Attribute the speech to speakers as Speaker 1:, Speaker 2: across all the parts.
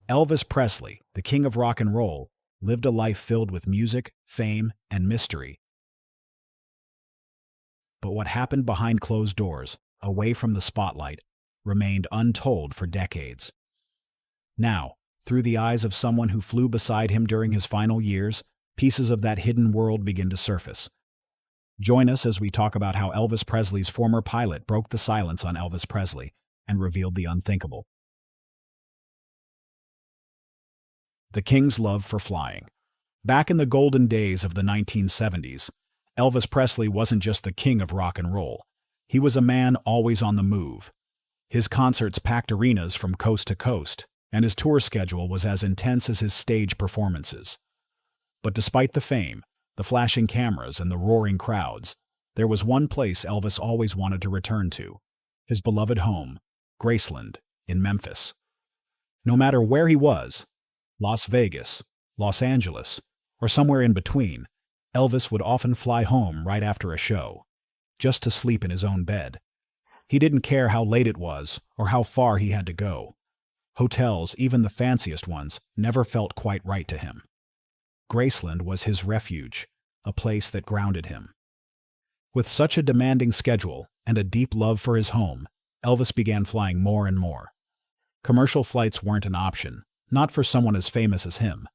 Speaker 1: Elvis Presley, the king of rock and roll, lived a life filled with music, fame, and mystery. But what happened behind closed doors, away from the spotlight, remained untold for decades. Now, through the eyes of someone who flew beside him during his final years, pieces of that hidden world begin to surface. Join us as we talk about how Elvis Presley's former pilot broke the silence on Elvis Presley and revealed the unthinkable. The King's love for flying. Back in the golden days of the 1970s, Elvis Presley wasn't just the king of rock and roll. He was a man always on the move. His concerts packed arenas from coast to coast, and his tour schedule was as intense as his stage performances. But despite the fame, the flashing cameras, and the roaring crowds, there was one place Elvis always wanted to return to: his beloved home, Graceland, in Memphis. No matter where he was, Las Vegas, Los Angeles, or somewhere in between, Elvis would often fly home right after a show, just to sleep in his own bed. He didn't care how late it was or how far he had to go. Hotels, even the fanciest ones, never felt quite right to him. Graceland was his refuge, a place that grounded him. With such a demanding schedule and a deep love for his home, Elvis began flying more and more. Commercial flights weren't an option, not for someone as famous as him.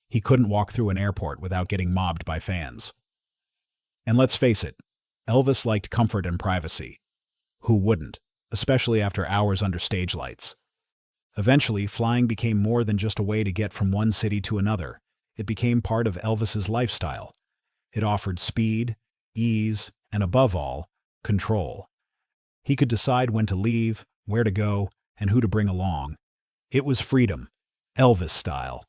Speaker 1: He couldn't walk through an airport without getting mobbed by fans. And let's face it, Elvis liked comfort and privacy. Who wouldn't, especially after hours under stage lights? Eventually, flying became more than just a way to get from one city to another. It became part of Elvis's lifestyle. It offered speed, ease, and above all, control. He could decide when to leave, where to go, and who to bring along. It was freedom, Elvis style.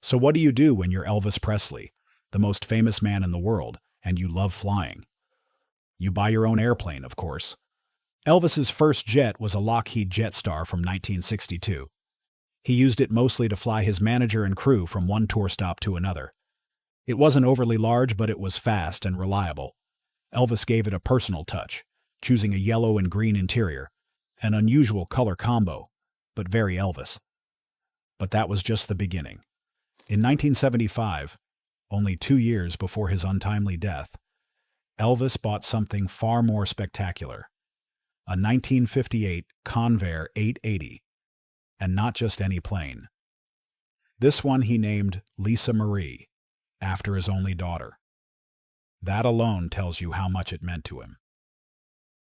Speaker 1: So what do you do when you're Elvis Presley, the most famous man in the world, and you love flying? You buy your own airplane, of course. Elvis's first jet was a Lockheed Jetstar from 1962. He used it mostly to fly his manager and crew from one tour stop to another. It wasn't overly large, but it was fast and reliable. Elvis gave it a personal touch, choosing a yellow and green interior, an unusual color combo, but very Elvis. But that was just the beginning. In 1975, only 2 years before his untimely death, Elvis bought something far more spectacular: a 1958 Convair 880, and not just any plane. This one he named Lisa Marie, after his only daughter. That alone tells you how much it meant to him.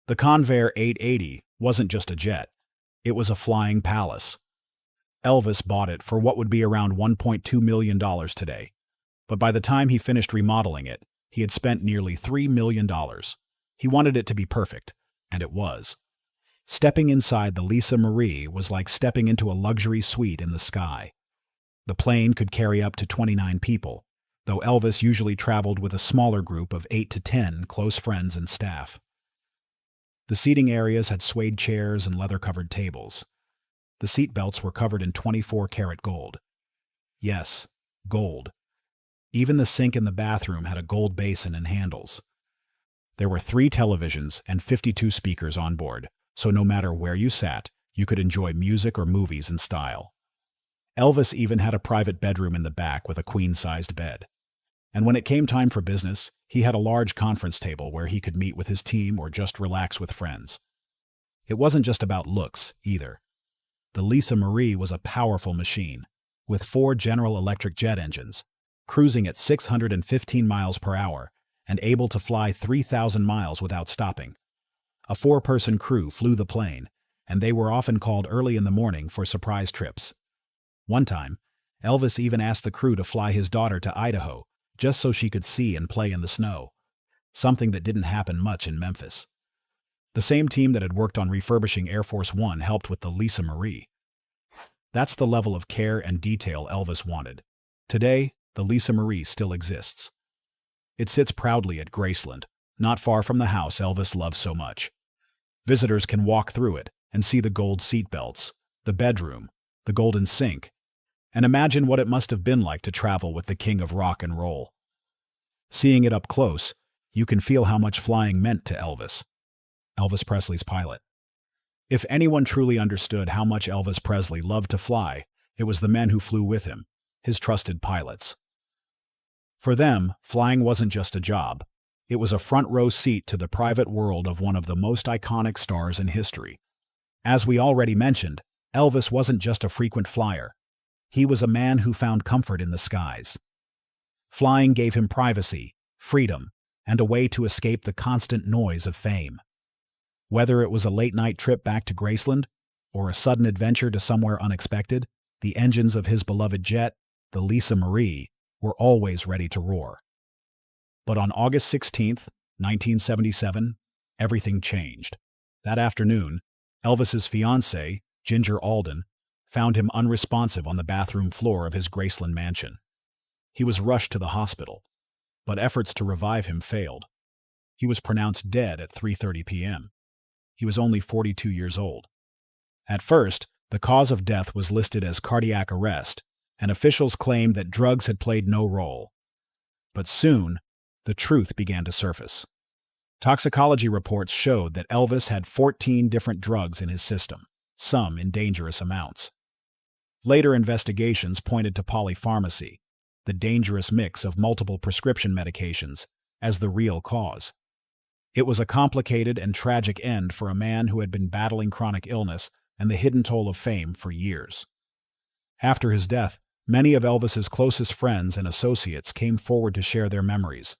Speaker 1: The Convair 880 wasn't just a jet, it was a flying palace. Elvis bought it for what would be around $1.2 million today, but by the time he finished remodeling it, he had spent nearly $3 million. He wanted it to be perfect, and it was. Stepping inside the Lisa Marie was like stepping into a luxury suite in the sky. The plane could carry up to 29 people, though Elvis usually traveled with a smaller group of 8 to 10 close friends and staff. The seating areas had suede chairs and leather-covered tables. The seat belts were covered in 24-karat gold. Yes, gold. Even the sink in the bathroom had a gold basin and handles. There were 3 televisions and 52 speakers on board, so no matter where you sat, you could enjoy music or movies in style. Elvis even had a private bedroom in the back with a queen-sized bed. And when it came time for business, he had a large conference table where he could meet with his team or just relax with friends. It wasn't just about looks, either. The Lisa Marie was a powerful machine, with 4 General Electric jet engines, cruising at 615 miles per hour, and able to fly 3,000 miles without stopping. A 4-person crew flew the plane, and they were often called early in the morning for surprise trips. One time, Elvis even asked the crew to fly his daughter to Idaho, just so she could see and play in the snow, something that didn't happen much in Memphis. The same team that had worked on refurbishing Air Force One helped with the Lisa Marie. That's the level of care and detail Elvis wanted. Today, the Lisa Marie still exists. It sits proudly at Graceland, not far from the house Elvis loved so much. Visitors can walk through it and see the gold seat belts, the bedroom, the golden sink, and imagine what it must have been like to travel with the king of rock and roll. Seeing it up close, you can feel how much flying meant to Elvis Presley's pilot. If anyone truly understood how much Elvis Presley loved to fly, It was the men who flew with him, his trusted pilots. For them, flying wasn't just a job. It was a front-row seat to the private world of one of the most iconic stars in history. As we already mentioned, Elvis wasn't just a frequent flyer. He was a man who found comfort in the skies. Flying gave him privacy, freedom, and a way to escape the constant noise of fame. Whether it was a late-night trip back to Graceland or a sudden adventure to somewhere unexpected, the engines of his beloved jet, the Lisa Marie, were always ready to roar. But on August 16th, 1977, everything changed. That afternoon, Elvis's fiancée, Ginger Alden, found him unresponsive on the bathroom floor of his Graceland mansion. He was rushed to the hospital, but efforts to revive him failed. He was pronounced dead at 3:30 p.m. He was only 42 years old. At first, the cause of death was listed as cardiac arrest, and officials claimed that drugs had played no role. But soon, the truth began to surface. Toxicology reports showed that Elvis had 14 different drugs in his system, some in dangerous amounts. Later investigations pointed to polypharmacy, the dangerous mix of multiple prescription medications, as the real cause. It was a complicated and tragic end for a man who had been battling chronic illness and the hidden toll of fame for years. After his death, many of Elvis's closest friends and associates came forward to share their memories.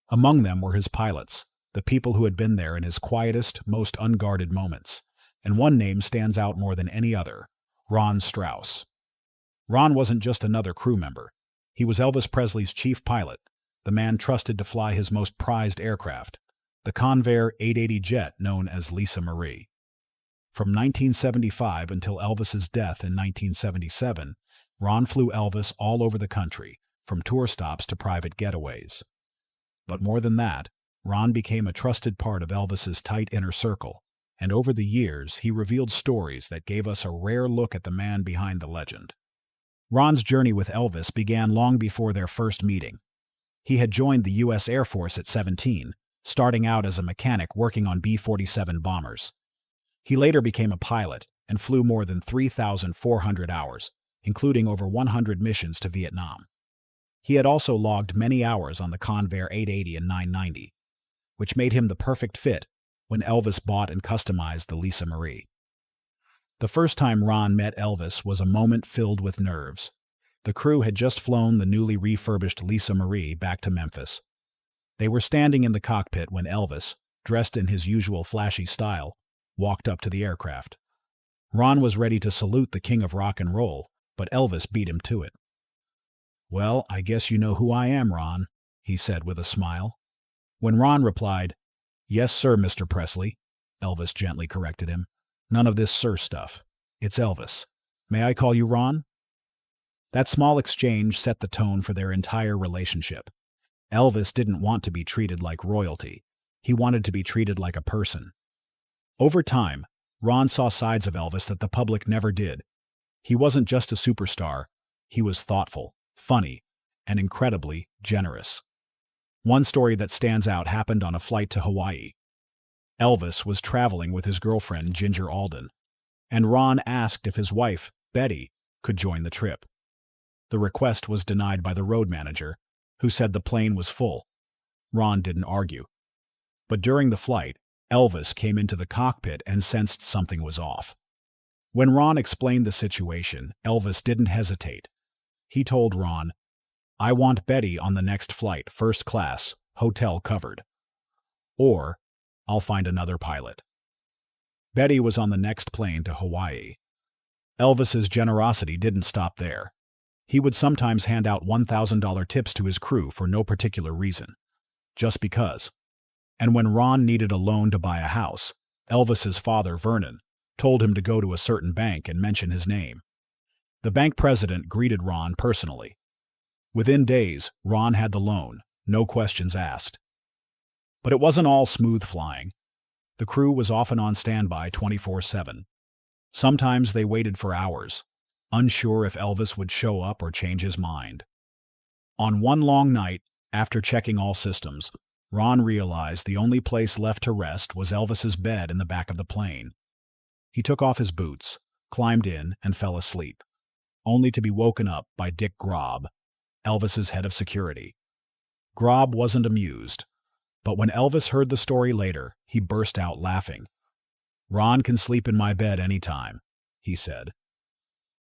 Speaker 1: Among them were his pilots, the people who had been there in his quietest, most unguarded moments. And one name stands out more than any other: Ron Strauss. Ron wasn't just another crew member. He was Elvis Presley's chief pilot, the man trusted to fly his most prized aircraft, the Convair 880 jet known as Lisa Marie. From 1975 until Elvis's death in 1977, Ron flew Elvis all over the country, from tour stops to private getaways. But more than that, Ron became a trusted part of Elvis's tight inner circle, and over the years he revealed stories that gave us a rare look at the man behind the legend. Ron's journey with Elvis began long before their first meeting. He had joined the U.S. Air Force at 17, starting out as a mechanic working on B-47 bombers. He later became a pilot and flew more than 3,400 hours, including over 100 missions to Vietnam. He had also logged many hours on the Convair 880 and 990, which made him the perfect fit when Elvis bought and customized the Lisa Marie. The first time Ron met Elvis was a moment filled with nerves. The crew had just flown the newly refurbished Lisa Marie back to Memphis. They were standing in the cockpit when Elvis, dressed in his usual flashy style, walked up to the aircraft. Ron was ready to salute the king of rock and roll, but Elvis beat him to it. "Well, I guess you know who I am, Ron," he said with a smile. When Ron replied, "Yes, sir, Mr. Presley," Elvis gently corrected him. "None of this sir stuff. It's Elvis. May I call you Ron?" That small exchange set the tone for their entire relationship. Elvis didn't want to be treated like royalty. He wanted to be treated like a person. Over time, Ron saw sides of Elvis that the public never did. He wasn't just a superstar. He was thoughtful, funny, and incredibly generous. One story that stands out happened on a flight to Hawaii. Elvis was traveling with his girlfriend, Ginger Alden, and Ron asked if his wife, Betty, could join the trip. The request was denied by the road manager, who said the plane was full. Ron didn't argue. But during the flight, Elvis came into the cockpit and sensed something was off. When Ron explained the situation, Elvis didn't hesitate. He told Ron, "I want Betty on the next flight, first class, hotel covered. Or, I'll find another pilot." Betty was on the next plane to Hawaii. Elvis's generosity didn't stop there. He would sometimes hand out $1,000 tips to his crew for no particular reason, just because. And when Ron needed a loan to buy a house, Elvis's father, Vernon, told him to go to a certain bank and mention his name. The bank president greeted Ron personally. Within days, Ron had the loan, no questions asked. But it wasn't all smooth flying. The crew was often on standby 24/7. Sometimes they waited for hours, unsure if Elvis would show up or change his mind. On one long night, after checking all systems, Ron realized the only place left to rest was Elvis's bed in the back of the plane. He took off his boots, climbed in, and fell asleep. only to be woken up by Dick Grob, Elvis's head of security. Grob wasn't amused, but when Elvis heard the story later, he burst out laughing. "Ron can sleep in my bed anytime," he said.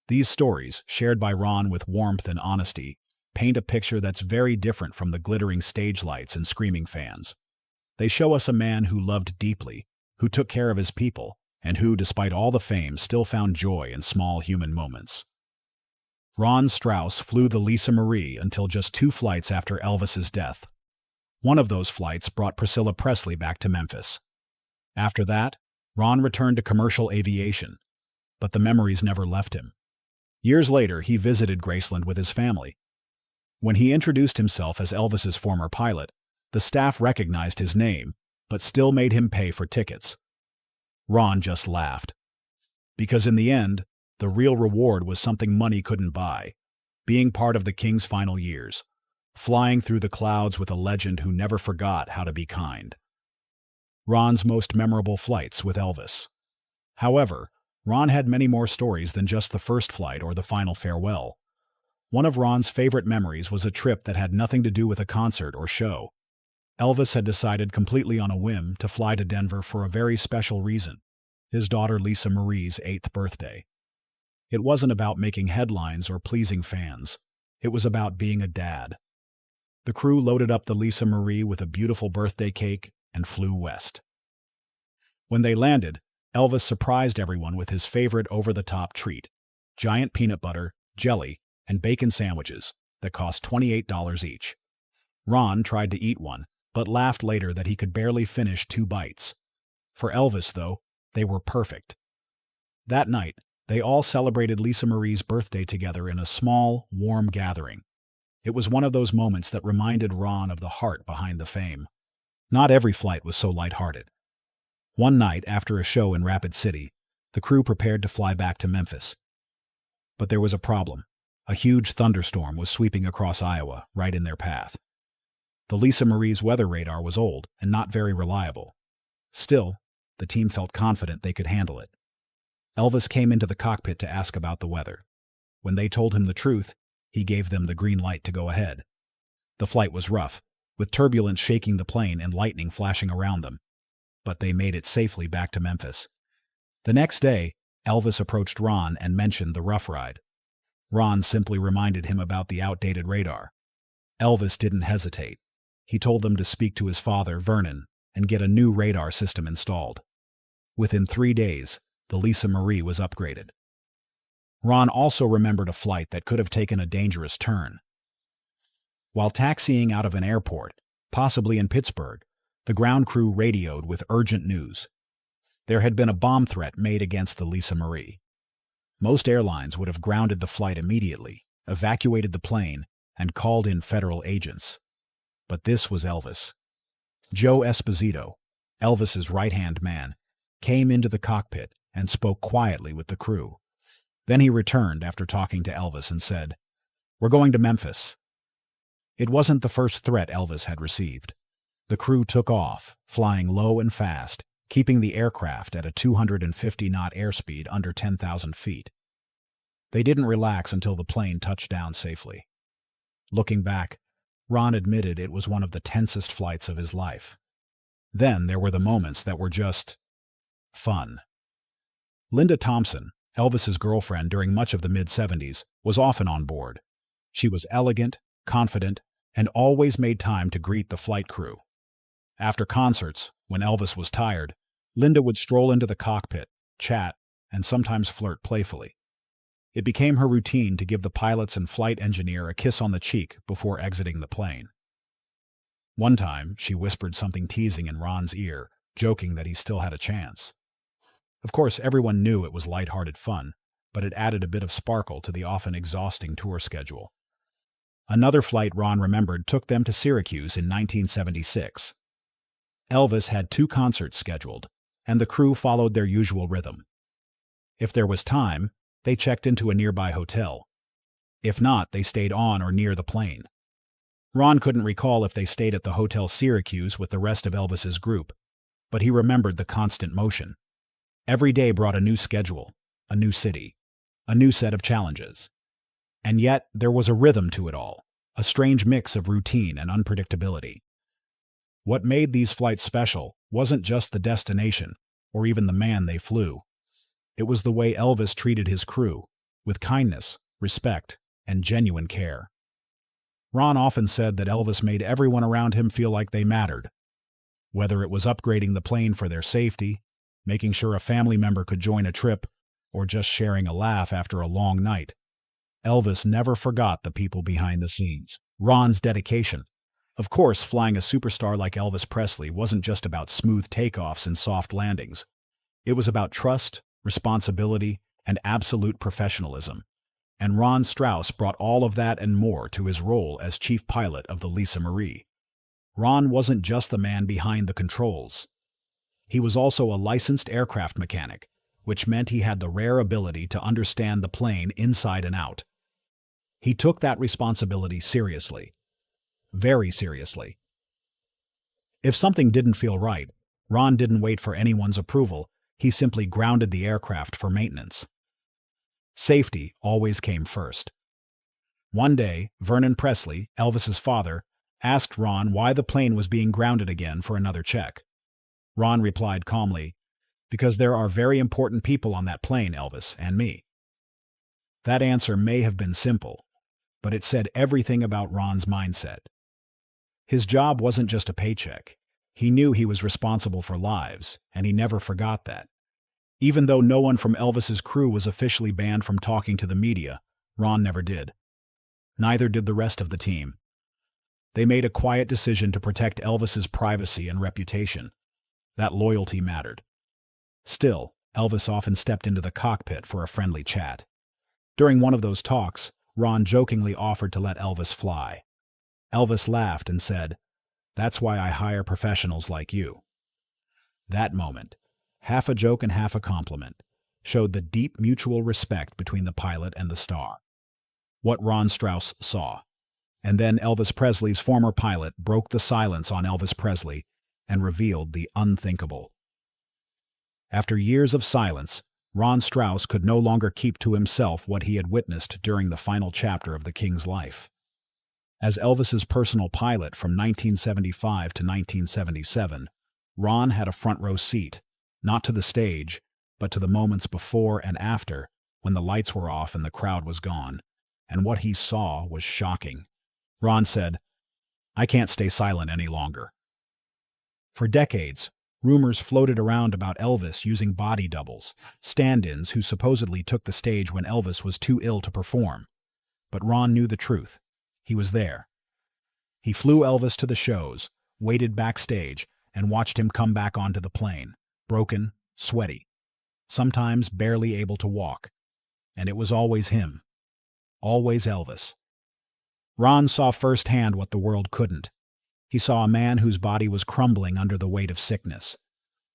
Speaker 1: These stories, shared by Ron with warmth and honesty, paint a picture that's very different from the glittering stage lights and screaming fans. They show us a man who loved deeply, who took care of his people, and who, despite all the fame, still found joy in small human moments. Ron Strauss flew the Lisa Marie until just 2 flights after Elvis's death. One of those flights brought Priscilla Presley back to Memphis. After that, Ron returned to commercial aviation, but the memories never left him. Years later, he visited Graceland with his family. When he introduced himself as Elvis's former pilot, the staff recognized his name, but still made him pay for tickets. Ron just laughed. Because in the end, the real reward was something money couldn't buy: being part of the King's final years, flying through the clouds with a legend who never forgot how to be kind. Ron's most memorable flights with Elvis. However, Ron had many more stories than just the first flight or the final farewell. One of Ron's favorite memories was a trip that had nothing to do with a concert or show. Elvis had decided completely on a whim to fly to Denver for a very special reason: his daughter Lisa Marie's 8th birthday. It wasn't about making headlines or pleasing fans. It was about being a dad. The crew loaded up the Lisa Marie with a beautiful birthday cake and flew west. When they landed, Elvis surprised everyone with his favorite over-the-top treat: giant peanut butter, jelly, and bacon sandwiches that cost $28 each. Ron tried to eat one, but laughed later that he could barely finish 2 bites. For Elvis, though, they were perfect. That night, they all celebrated Lisa Marie's birthday together in a small, warm gathering. It was one of those moments that reminded Ron of the heart behind the fame. Not every flight was so lighthearted. One night, after a show in Rapid City, the crew prepared to fly back to Memphis. But there was a problem. A huge thunderstorm was sweeping across Iowa, right in their path. The Lisa Marie's weather radar was old and not very reliable. Still, the team felt confident they could handle it. Elvis came into the cockpit to ask about the weather. When they told him the truth, he gave them the green light to go ahead. The flight was rough, with turbulence shaking the plane and lightning flashing around them, but they made it safely back to Memphis. The next day, Elvis approached Ron and mentioned the rough ride. Ron simply reminded him about the outdated radar. Elvis didn't hesitate. He told them to speak to his father, Vernon, and get a new radar system installed. Within 3 days, the Lisa Marie was upgraded. Ron also remembered a flight that could have taken a dangerous turn. While taxiing out of an airport, possibly in Pittsburgh, the ground crew radioed with urgent news. There had been a bomb threat made against the Lisa Marie. Most airlines would have grounded the flight immediately, evacuated the plane, and called in federal agents. But this was Elvis. Joe Esposito, Elvis's right-hand man, came into the cockpit and spoke quietly with the crew. Then he returned after talking to Elvis and said, "We're going to Memphis." It wasn't the first threat Elvis had received. The crew took off, flying low and fast, keeping the aircraft at a 250-knot airspeed under 10,000 feet. They didn't relax until the plane touched down safely. Looking back, Ron admitted it was one of the tensest flights of his life. Then there were the moments that were just fun. Linda Thompson, Elvis's girlfriend during much of the mid-70s, was often on board. She was elegant, confident, and always made time to greet the flight crew. After concerts, when Elvis was tired, Linda would stroll into the cockpit, chat, and sometimes flirt playfully. It became her routine to give the pilots and flight engineer a kiss on the cheek before exiting the plane. One time, she whispered something teasing in Ron's ear, joking that he still had a chance. Of course, everyone knew it was lighthearted fun, but it added a bit of sparkle to the often exhausting tour schedule. Another flight Ron remembered took them to Syracuse in 1976. Elvis had 2 concerts scheduled, and the crew followed their usual rhythm. If there was time, they checked into a nearby hotel. If not, they stayed on or near the plane. Ron couldn't recall if they stayed at the Hotel Syracuse with the rest of Elvis's group, but he remembered the constant motion. Every day brought a new schedule, a new city, a new set of challenges. And yet, there was a rhythm to it all, a strange mix of routine and unpredictability. What made these flights special wasn't just the destination, or even the man they flew. It was the way Elvis treated his crew, with kindness, respect, and genuine care. Ron often said that Elvis made everyone around him feel like they mattered. Whether it was upgrading the plane for their safety, making sure a family member could join a trip, or just sharing a laugh after a long night, Elvis never forgot the people behind the scenes. Ron's dedication. Of course, flying a superstar like Elvis Presley wasn't just about smooth takeoffs and soft landings. It was about trust, responsibility, and absolute professionalism. And Ron Strauss brought all of that and more to his role as chief pilot of the Lisa Marie. Ron wasn't just the man behind the controls. He was also a licensed aircraft mechanic, which meant he had the rare ability to understand the plane inside and out. He took that responsibility seriously. Very seriously. If something didn't feel right, Ron didn't wait for anyone's approval. He simply grounded the aircraft for maintenance. Safety always came first. One day, Vernon Presley, Elvis's father, asked Ron why the plane was being grounded again for another check. Ron replied calmly, "Because there are very important people on that plane, Elvis, and me." That answer may have been simple, but it said everything about Ron's mindset. His job wasn't just a paycheck. He knew he was responsible for lives, and he never forgot that. Even though no one from Elvis's crew was officially banned from talking to the media, Ron never did. Neither did the rest of the team. They made a quiet decision to protect Elvis's privacy and reputation. That loyalty mattered. Still, Elvis often stepped into the cockpit for a friendly chat. During one of those talks, Ron jokingly offered to let Elvis fly. Elvis laughed and said, "That's why I hire professionals like you." That moment, half a joke and half a compliment, showed the deep mutual respect between the pilot and the star. What Ron Strauss saw. And then Elvis Presley's former pilot broke the silence on Elvis Presley and revealed the unthinkable. After years of silence, Ron Strauss could no longer keep to himself what he had witnessed during the final chapter of the King's life. As Elvis's personal pilot from 1975 to 1977, Ron had a front-row seat, not to the stage, but to the moments before and after, when the lights were off and the crowd was gone, and what he saw was shocking. Ron said, "I can't stay silent any longer." For decades, rumors floated around about Elvis using body doubles, stand-ins who supposedly took the stage when Elvis was too ill to perform. But Ron knew the truth. He was there. He flew Elvis to the shows, waited backstage, and watched him come back onto the plane, broken, sweaty, sometimes barely able to walk. And it was always him. Always Elvis. Ron saw firsthand what the world couldn't. He saw a man whose body was crumbling under the weight of sickness.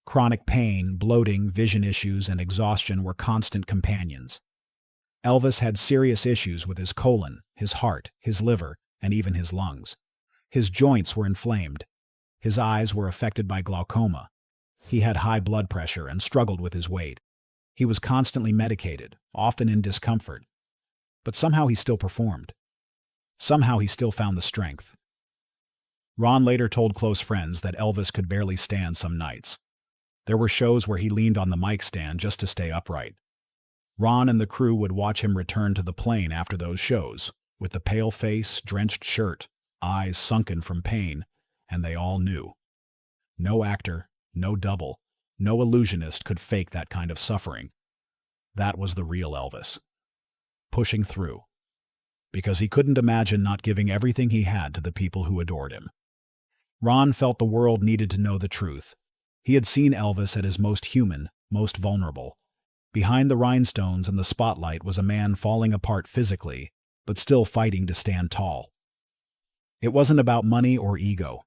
Speaker 1: Chronic pain, bloating, vision issues, and exhaustion were constant companions. Elvis had serious issues with his colon, his heart, his liver, and even his lungs. His joints were inflamed. His eyes were affected by glaucoma. He had high blood pressure and struggled with his weight. He was constantly medicated, often in discomfort. But somehow he still performed. Somehow he still found the strength. Ron later told close friends that Elvis could barely stand some nights. There were shows where he leaned on the mic stand just to stay upright. Ron and the crew would watch him return to the plane after those shows, with the pale face, drenched shirt, eyes sunken from pain, and they all knew. No actor, no double, no illusionist could fake that kind of suffering. That was the real Elvis. Pushing through. Because he couldn't imagine not giving everything he had to the people who adored him. Ron felt the world needed to know the truth. He had seen Elvis at his most human, most vulnerable. Behind the rhinestones and the spotlight was a man falling apart physically, but still fighting to stand tall. It wasn't about money or ego.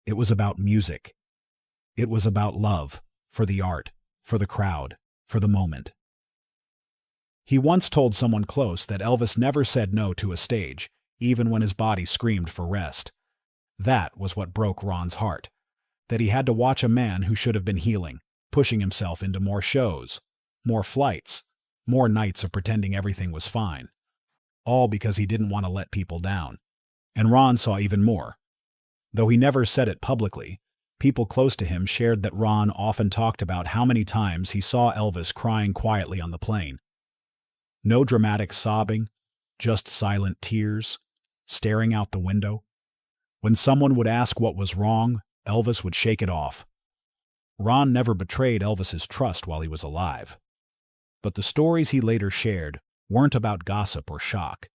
Speaker 1: It was about music. It was about love, for the art, for the crowd, for the moment. He once told someone close that Elvis never said no to a stage, even when his body screamed for rest. That was what broke Ron's heart, that he had to watch a man who should have been healing, pushing himself into more shows, more flights, more nights of pretending everything was fine. all because he didn't want to let people down. And Ron saw even more. Though he never said it publicly, people close to him shared that Ron often talked about how many times he saw Elvis crying quietly on the plane. No dramatic sobbing, just silent tears, staring out the window. When someone would ask what was wrong, Elvis would shake it off. Ron never betrayed Elvis's trust while he was alive. But the stories he later shared weren't about gossip or shock.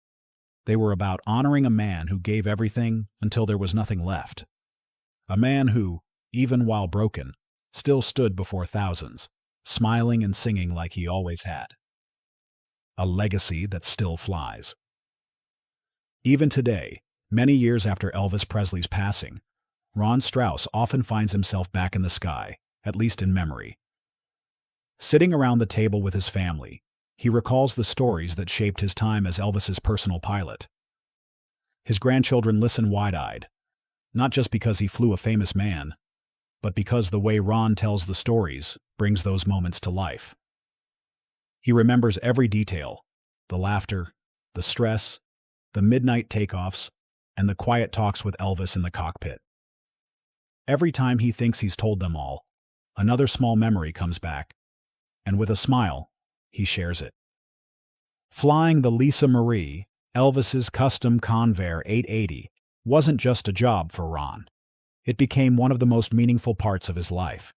Speaker 1: They were about honoring a man who gave everything until there was nothing left. A man who, even while broken, still stood before thousands, smiling and singing like he always had. A legacy that still flies. Even today, many years after Elvis Presley's passing, Ron Strauss often finds himself back in the sky, at least in memory. Sitting around the table with his family, he recalls the stories that shaped his time as Elvis's personal pilot. His grandchildren listen wide-eyed, not just because he flew a famous man, but because the way Ron tells the stories brings those moments to life. He remembers every detail, the laughter, the stress, the midnight takeoffs, and the quiet talks with Elvis in the cockpit. Every time he thinks he's told them all, another small memory comes back, and with a smile, he shares it. Flying the Lisa Marie, Elvis's custom Convair 880, wasn't just a job for Ron. It became one of the most meaningful parts of his life.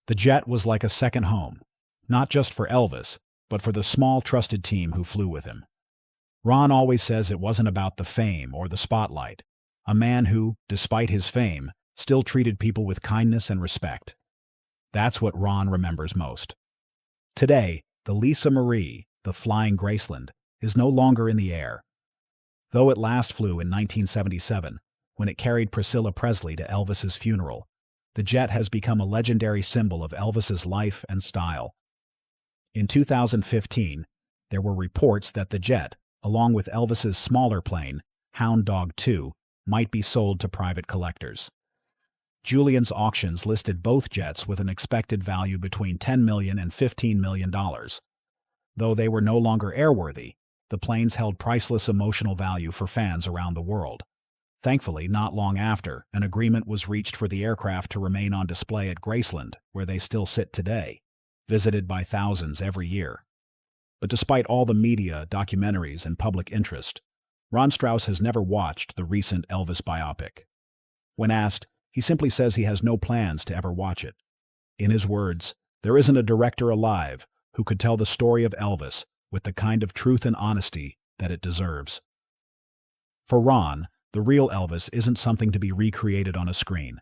Speaker 1: The jet was like a second home, not just for Elvis, but for the small trusted team who flew with him. Ron always says it wasn't about the fame or the spotlight. A man who, despite his fame, still treated people with kindness and respect. That's what Ron remembers most. Today, the Lisa Marie, the Flying Graceland, is no longer in the air. Though it last flew in 1977, when it carried Priscilla Presley to Elvis's funeral, the jet has become a legendary symbol of Elvis's life and style. In 2015, there were reports that the jet, along with Elvis's smaller plane, Hound Dog 2, might be sold to private collectors. Julian's auctions listed both jets with an expected value between $10 million and $15 million. Though they were no longer airworthy, the planes held priceless emotional value for fans around the world. Thankfully, not long after, an agreement was reached for the aircraft to remain on display at Graceland, where they still sit today, visited by thousands every year. But despite all the media, documentaries, and public interest, Ron Strauss has never watched the recent Elvis biopic. When asked, he simply says he has no plans to ever watch it. In his words, there isn't a director alive who could tell the story of Elvis with the kind of truth and honesty that it deserves. For Ron, the real Elvis isn't something to be recreated on a screen.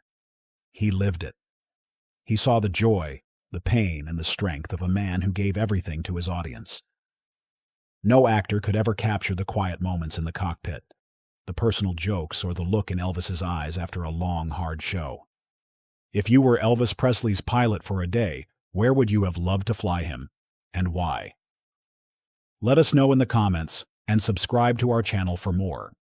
Speaker 1: He lived it. He saw the joy, the pain, and the strength of a man who gave everything to his audience. No actor could ever capture the quiet moments in the cockpit, the personal jokes, or the look in Elvis's eyes after a long, hard show. If you were Elvis Presley's pilot for a day, where would you have loved to fly him, and why? Let us know in the comments, and subscribe to our channel for more.